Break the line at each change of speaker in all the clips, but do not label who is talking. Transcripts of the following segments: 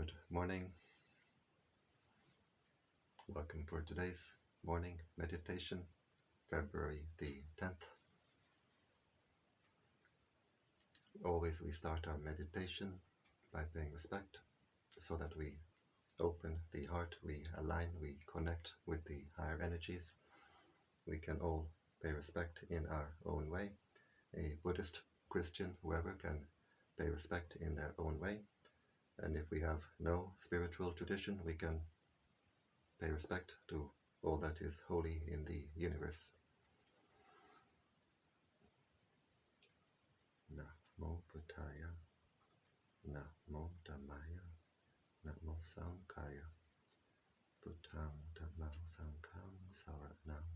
Good morning. Welcome for today's morning meditation, February the 10th. Always we start our meditation by paying respect so that we open the heart, we align, we connect with the higher energies. We can all pay respect in our own way. A Buddhist, Christian, whoever can pay respect in their own way. And if we have no spiritual tradition, we can pay respect to all that is holy in the universe. Namo Buddhaya, Namo Dhammaya, Namo Sanghaya, Buddhang Dhammang Sanghang Saranang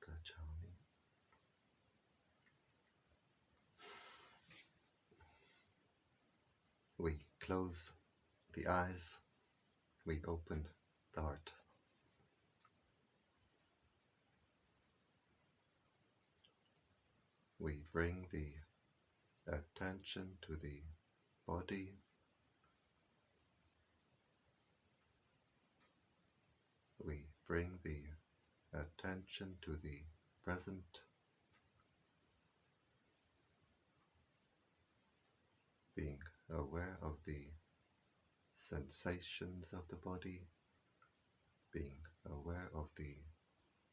Gacchami. We close the eyes, we open the heart. We bring the attention to the body. We bring the attention to the present, being aware of the sensations of the body, being aware of the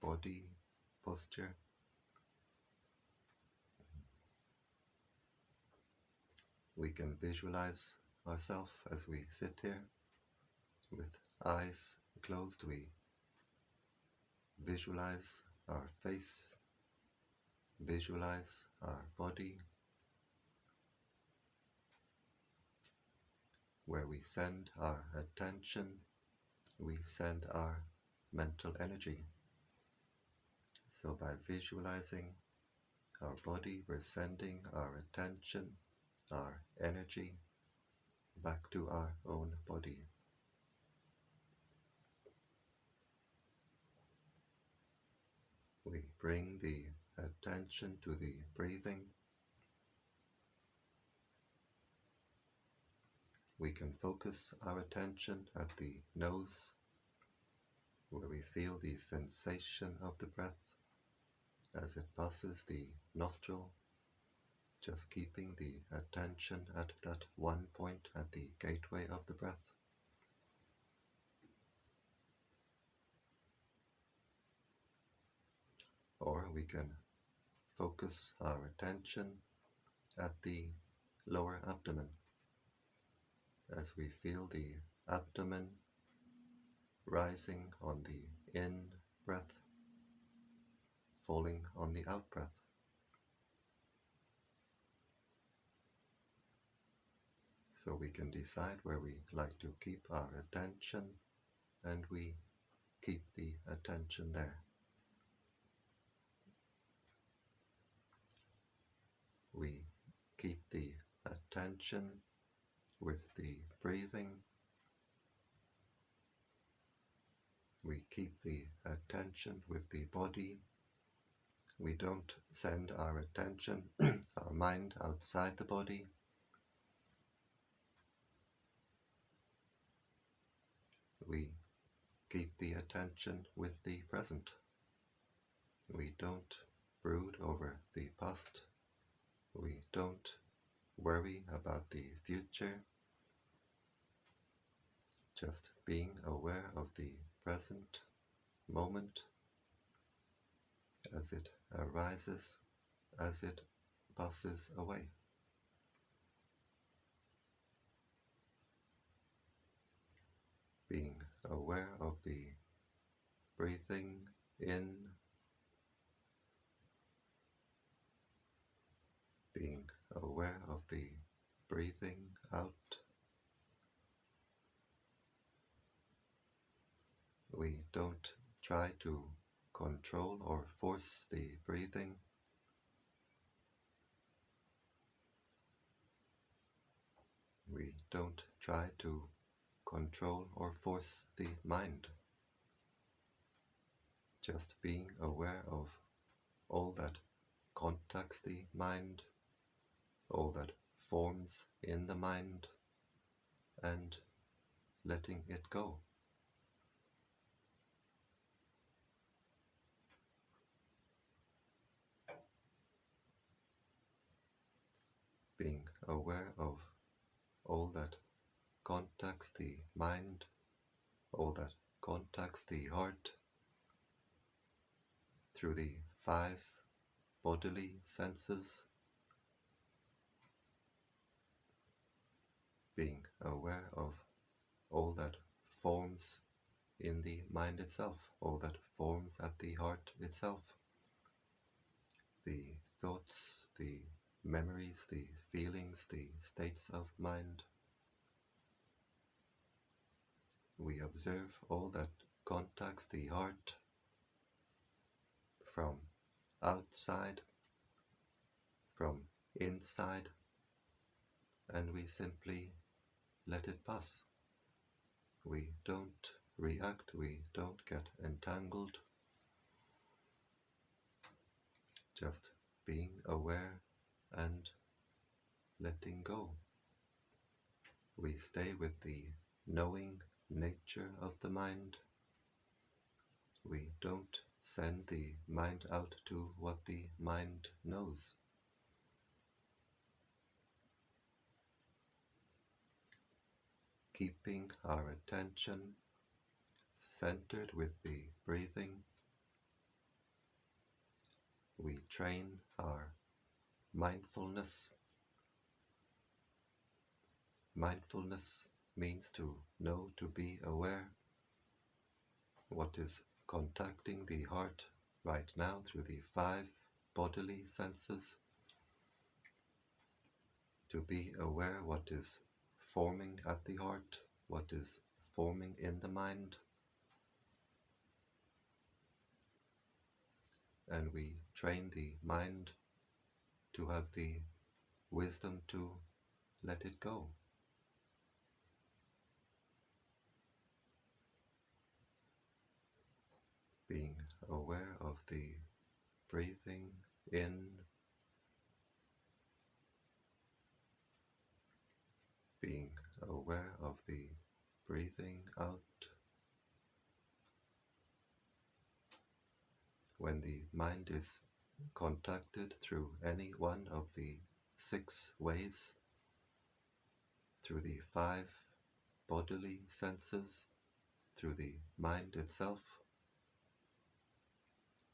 body posture. We can visualize ourselves as we sit here with eyes closed. We visualize our face, visualize our body, where we send our attention, we send our mental energy. So by visualizing our body, we're sending our attention, our energy back to our own body. We bring the attention to the breathing. We can focus our attention at the nose, where we feel the sensation of the breath as it passes the nostril, just keeping the attention at that one point at the gateway of the breath. Or we can focus our attention at the lower abdomen, as we feel the abdomen rising on the in-breath, falling on the out-breath. So we can decide where we like to keep our attention, and we keep the attention there. We keep the attention with the breathing. We keep the attention with the body. We don't send our attention, our mind outside the body. We keep the attention with the present. We don't brood over the past. We don't worry about the future. Just being aware of the present moment as it arises, as it passes away. Being aware of the breathing in, being aware of the breathing out. We don't try to control or force the breathing. We don't try to control or force the mind. Just being aware of all that contacts the mind, all that forms in the mind, and letting it go. Being aware of all that contacts the mind, all that contacts the heart through the 5 bodily senses, being aware of all that forms in the mind itself, all that forms at the heart itself, the thoughts, the memories, the feelings, the states of mind. We observe all that contacts the heart from outside, from inside, and we simply let it pass. We don't react, we don't get entangled, just being aware and letting go. We stay with the knowing nature of the mind. We don't send the mind out to what the mind knows. Keeping our attention centered with the breathing, we train our mindfulness. Mindfulness means to know, to be aware what is contacting the heart right now through the 5 bodily senses, to be aware what is forming at the heart, what is forming in the mind, and we train the mind to have the wisdom to let it go. Being aware of the breathing in, being aware of the breathing out. When the mind is contacted through any one of the 6 ways, through the 5 bodily senses, through the mind itself,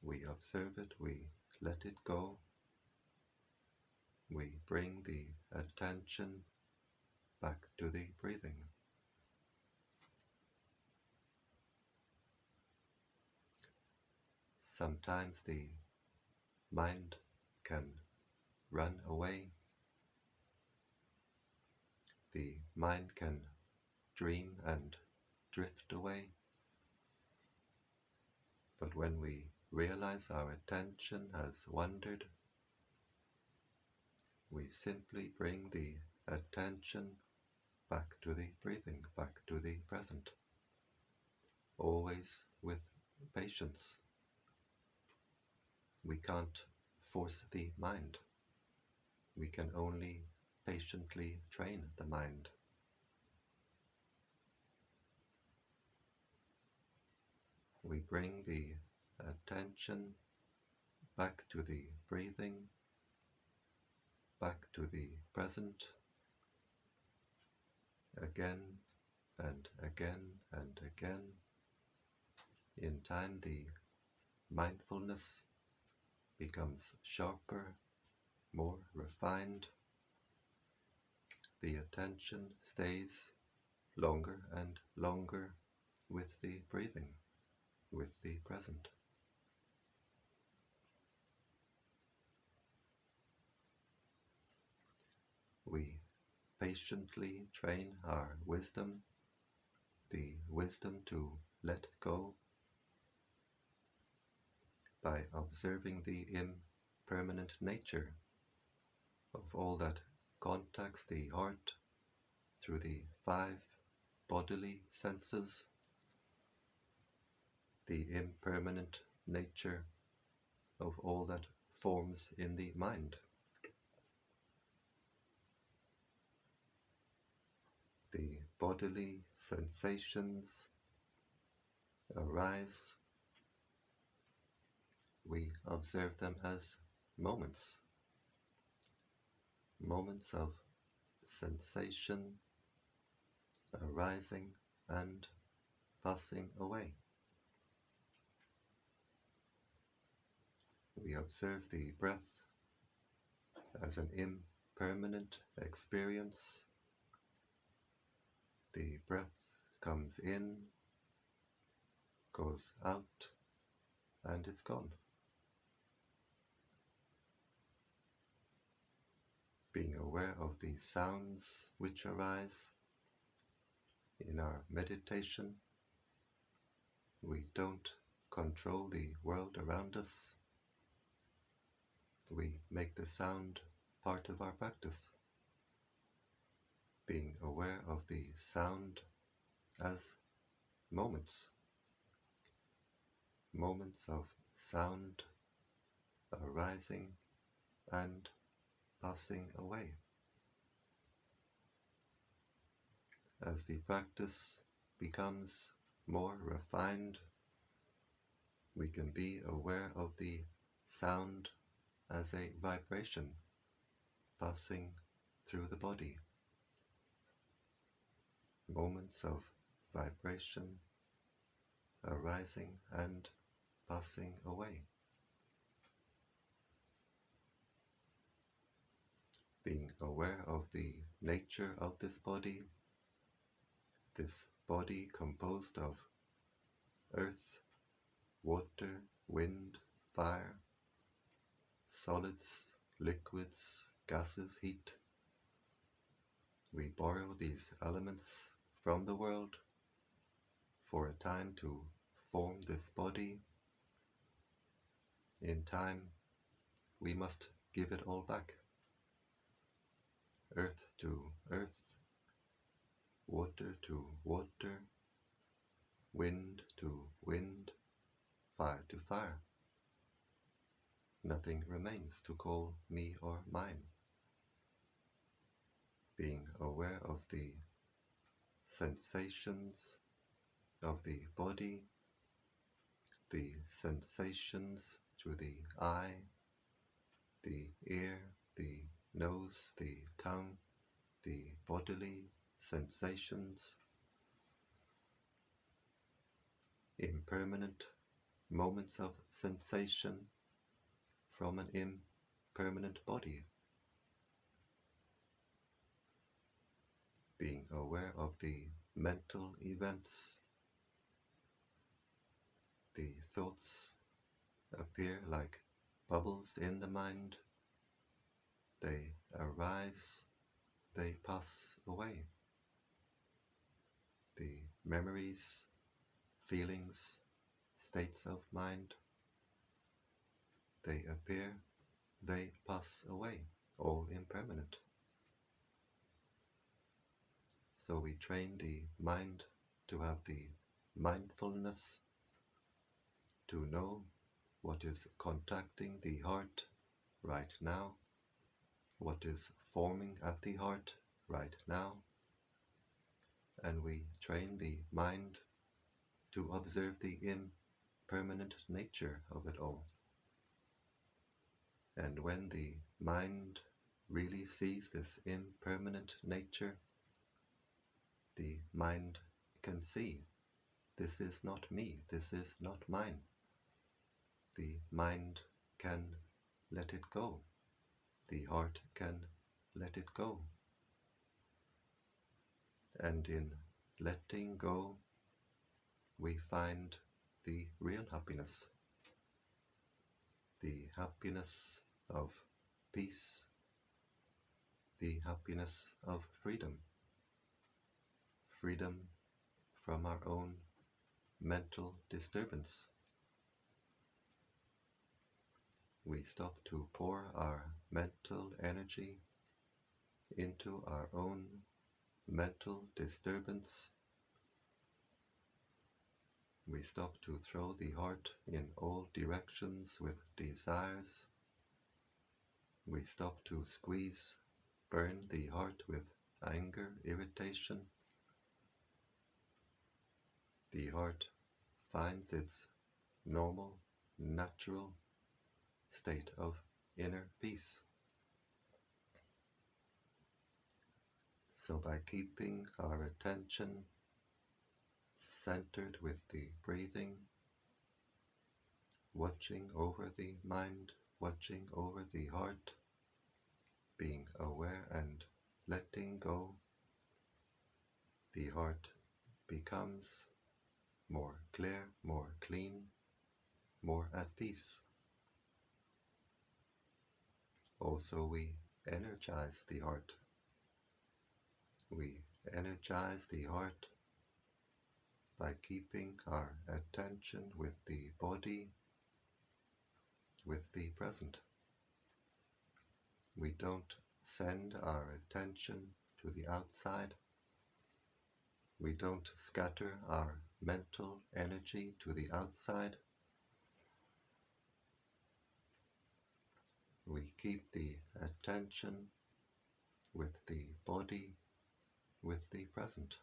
we observe it, we let it go, we bring the attention back to the breathing. Sometimes the mind can run away, the mind can dream and drift away, but when we realize our attention has wandered, we simply bring the attention back to the breathing, back to the present, always with patience. We can't force the mind. We can only patiently train the mind. We bring the attention back to the breathing, back to the present, again and again and again. In time, the mindfulness becomes sharper, more refined. The attention stays longer and longer with the breathing, with the present. We patiently train our wisdom, the wisdom to let go, by observing the impermanent nature of all that contacts the heart through the 5 bodily senses, the impermanent nature of all that forms in the mind. The bodily sensations arise, we observe them as moments, moments of sensation arising and passing away. We observe the breath as an impermanent experience. The breath comes in, goes out, and it's gone. Being aware of the sounds which arise in our meditation, we don't control the world around us. We make the sound part of our practice. Being aware of the sound as moments, moments of sound arising and passing away. As the practice becomes more refined, we can be aware of the sound as a vibration passing through the body. Moments of vibration arising and passing away. Being aware of the nature of this body composed of earth, water, wind, fire, solids, liquids, gases, heat. We borrow these elements from the world for a time to form this body. In time, we must give it all back. Earth to earth, water to water, wind to wind, fire to fire. Nothing remains to call me or mine. Being aware of the sensations of the body, the sensations through the eye, the ear, the nose, the tongue, the bodily sensations, impermanent moments of sensation from an impermanent body. Being aware of the mental events. The thoughts appear like bubbles in the mind. They arise, they pass away. The memories, feelings, states of mind, they appear, they pass away, all impermanent. So we train the mind to have the mindfulness to know what is contacting the heart right now, what is forming at the heart right now, and we train the mind to observe the impermanent nature of it all. And when the mind really sees this impermanent nature, the mind can see, this is not me, this is not mine. The mind can let it go. The heart can let it go. And in letting go, we find the real happiness. The happiness of peace. The happiness of freedom. Freedom from our own mental disturbance. We stop to pour our mental energy into our own mental disturbance. We stop to throw the heart in all directions with desires. We stop to squeeze, burn the heart with anger, irritation. the heart finds its normal, natural state of inner peace. So by keeping our attention centered with the breathing, watching over the mind, watching over the heart, being aware and letting go, the heart becomes more clear, more clean, more at peace. Also, we energize the heart. We energize the heart by keeping our attention with the body, with the present. We don't send our attention to the outside. We don't scatter our mental energy to the outside. We keep the attention with the body, with the present.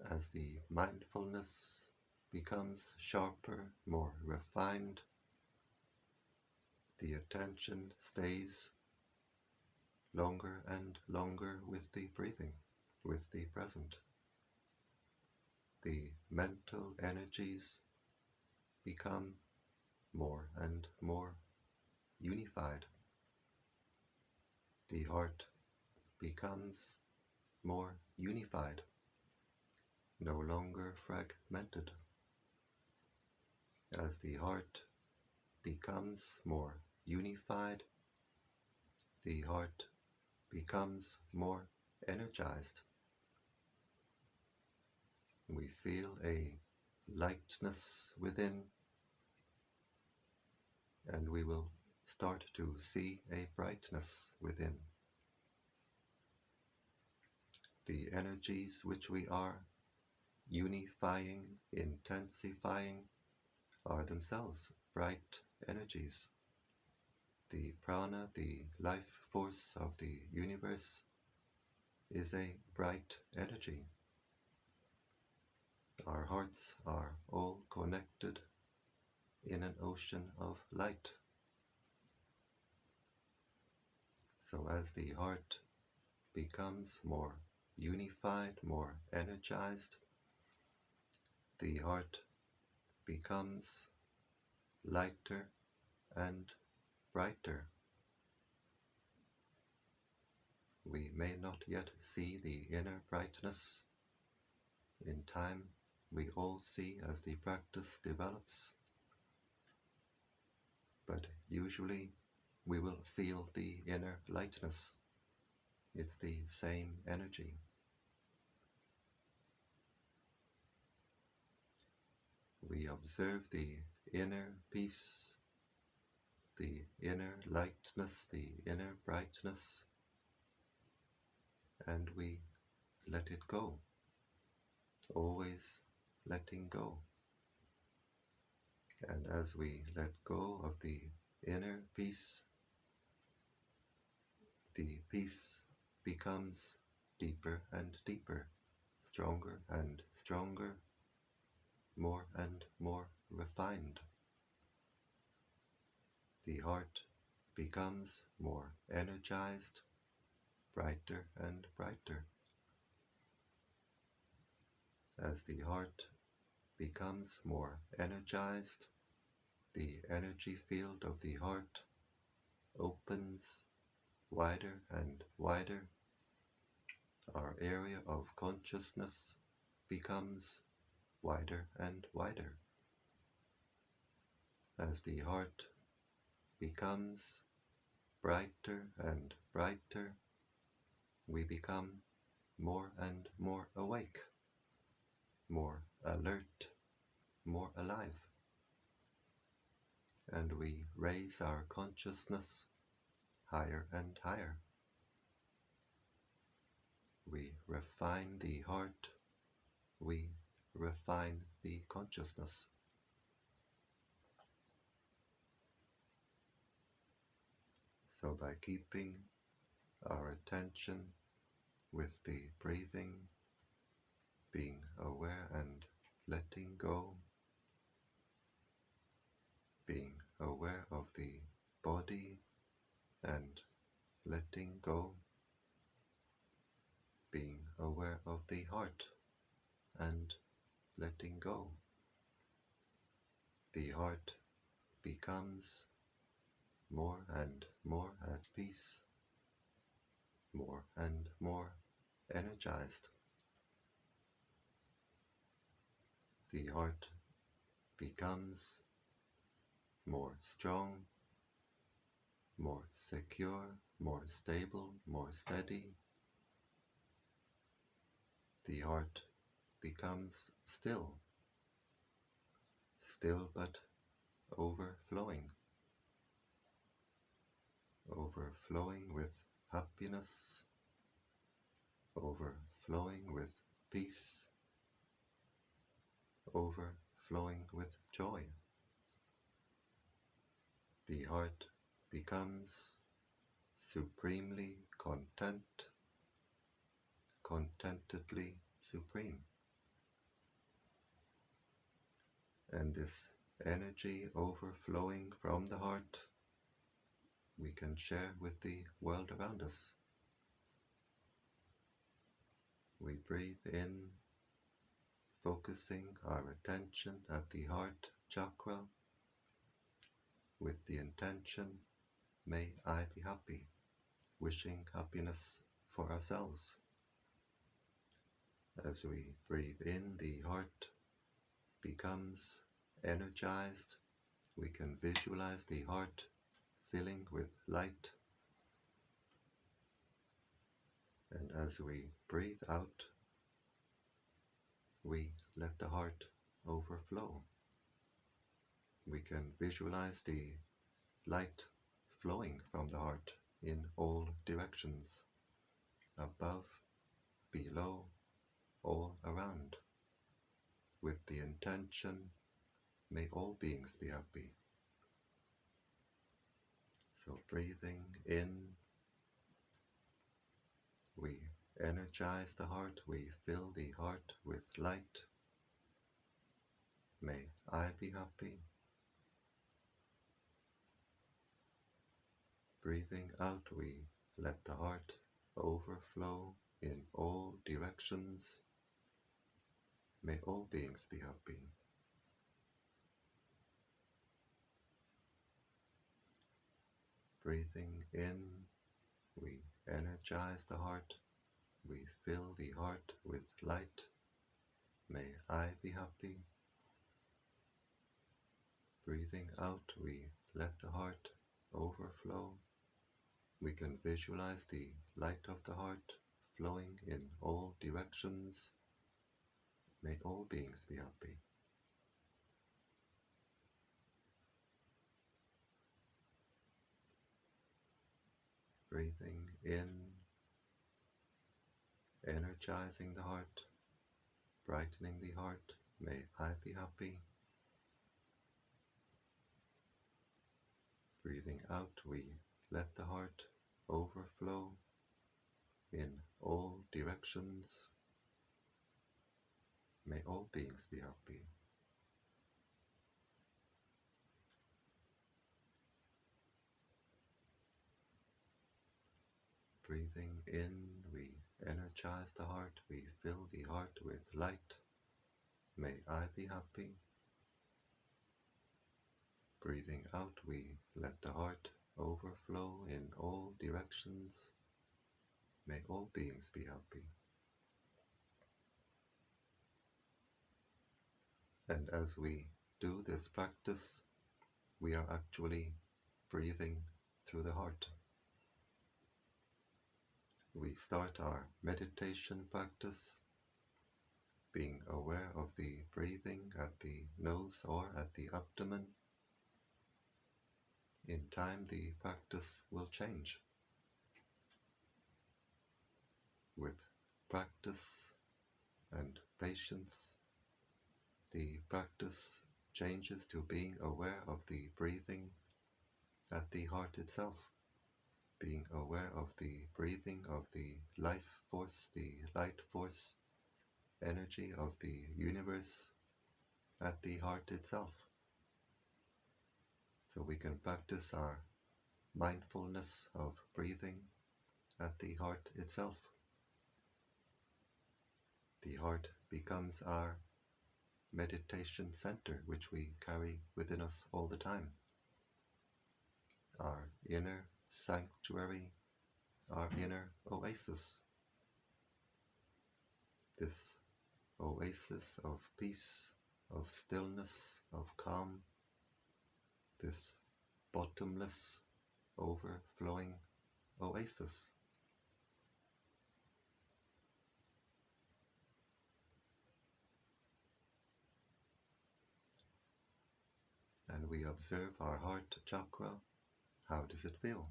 As the mindfulness becomes sharper, more refined, the attention stays longer and longer with the breathing, with the present. The mental energies become more and more unified. The heart becomes more unified, no longer fragmented. As the heart becomes more unified, the heart becomes more energized. We feel a lightness within, and we will start to see a brightness within. The energies which we are unifying, intensifying, are themselves bright energies. The prana, the life force of the universe, is a bright energy. Our hearts are all connected in an ocean of light. So as the heart becomes more unified, more energized, the heart becomes lighter and brighter. We may not yet see the inner brightness. In time, we all see as the practice develops. But usually, we will feel the inner lightness. It's the same energy. We observe the inner peace, the inner lightness, the inner brightness, and we let it go, always letting go. And as we let go of the inner peace, the peace becomes deeper and deeper, stronger and stronger, more and more refined. The heart becomes more energized, brighter and brighter. As the heart becomes more energized, the energy field of the heart opens wider and wider. Our area of consciousness becomes wider and wider. As the heart becomes brighter and brighter, we become more and more awake, more alert, more alive. And we raise our consciousness higher and higher. We refine the heart, we refine the consciousness. So by keeping our attention with the breathing, being aware and letting go, being aware of the body and letting go, being aware of the heart and letting go. The heart becomes more and more at peace, more and more energized. The heart becomes more strong, more secure, more stable, more steady. The heart becomes still, still but overflowing, overflowing with happiness, overflowing with peace, overflowing with joy. The heart becomes supremely content, contentedly supreme. And this energy overflowing from the heart we can share with the world around us. We breathe in, focusing our attention at the heart chakra with the intention, may I be happy, wishing happiness for ourselves. As we breathe in, the heart becomes energized. We can visualize the heart filling with light. And as we breathe out, we let the heart overflow. We can visualize the light flowing from the heart in all directions, above, below, all around, with the intention, may all beings be happy. So breathing in, we energize the heart, we fill the heart with light. May I be happy. Breathing out, we let the heart overflow in all directions. May all beings be happy. Breathing in, we energize the heart, we fill the heart with light. May I be happy. Breathing out, we let the heart overflow. We can visualize the light of the heart flowing in all directions. May all beings be happy. Breathing in, energizing the heart, brightening the heart. May I be happy. Breathing out, we let the heart overflow in all directions. May all beings be happy. Breathing in, we energize the heart, we fill the heart with light. May I be happy. Breathing out, we let the heart overflow in all directions. May all beings be happy. And as we do this practice, we are actually breathing through the heart. We start our meditation practice being aware of the breathing at the nose or at the abdomen. In time, the practice will change. With practice and patience, the practice changes to being aware of the breathing at the heart itself, being aware of the breathing of the life force, the light force energy of the universe at the heart itself. So we can practice our mindfulness of breathing at the heart itself. The heart becomes our meditation center, which we carry within us all the time. Our inner sanctuary, our inner oasis. This oasis of peace, of stillness, of calm, this bottomless, overflowing oasis. And we observe our heart chakra. How does it feel?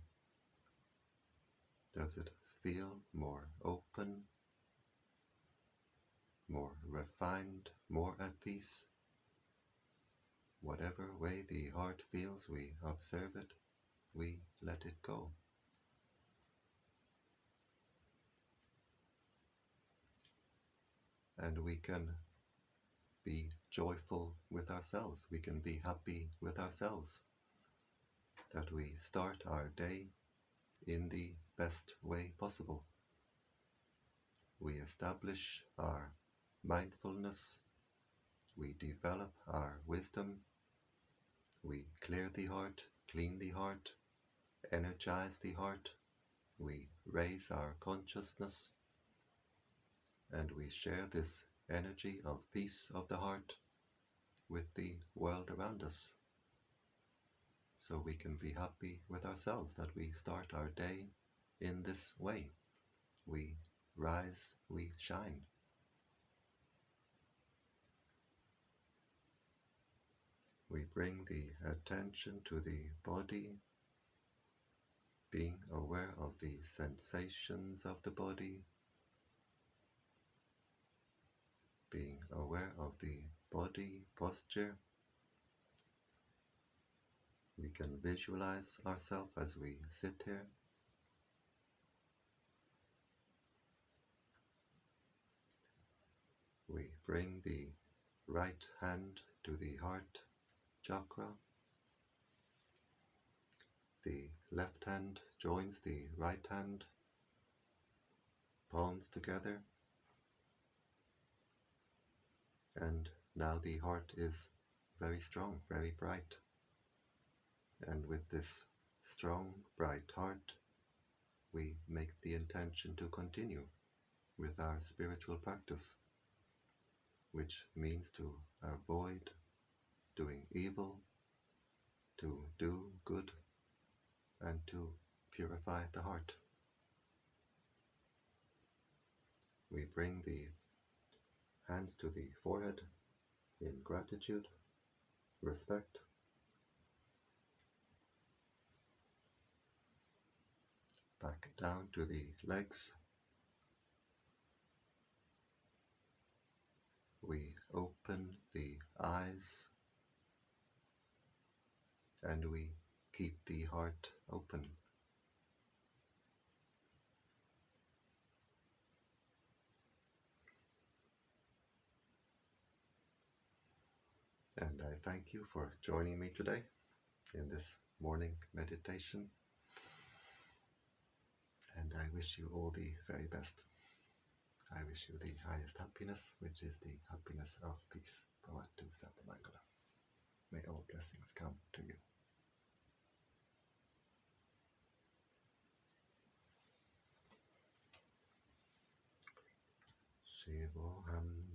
Does it feel more open, more refined, more at peace? Whatever way the heart feels, we observe it, we let it go. And we can be joyful with ourselves, we can be happy with ourselves, that we start our day in the best way possible. We establish our mindfulness, we develop our wisdom, we clear the heart, clean the heart, energize the heart, we raise our consciousness, and we share this energy of peace of the heart with the world around us. So we can be happy with ourselves that we start our day in this way. We rise, we shine. We bring the attention to the body, being aware of the sensations of the body, being aware of the body posture. We can visualize ourselves as we sit here. We bring the right hand to the heart chakra. The left hand joins the right hand, palms together. And now the heart is very strong, very bright. And with this strong, bright heart, we make the intention to continue with our spiritual practice, which means to avoid doing evil, to do good, and to purify the heart. We bring the hands to the forehead in gratitude, respect. Back down to the legs. We open the eyes and we keep the heart open. And I thank you for joining me today in this morning meditation. And I wish you all the very best. I wish you the highest happiness, which is the happiness of peace. Bhavatu Sattva-Mangala. May all blessings come to you. Shivoham.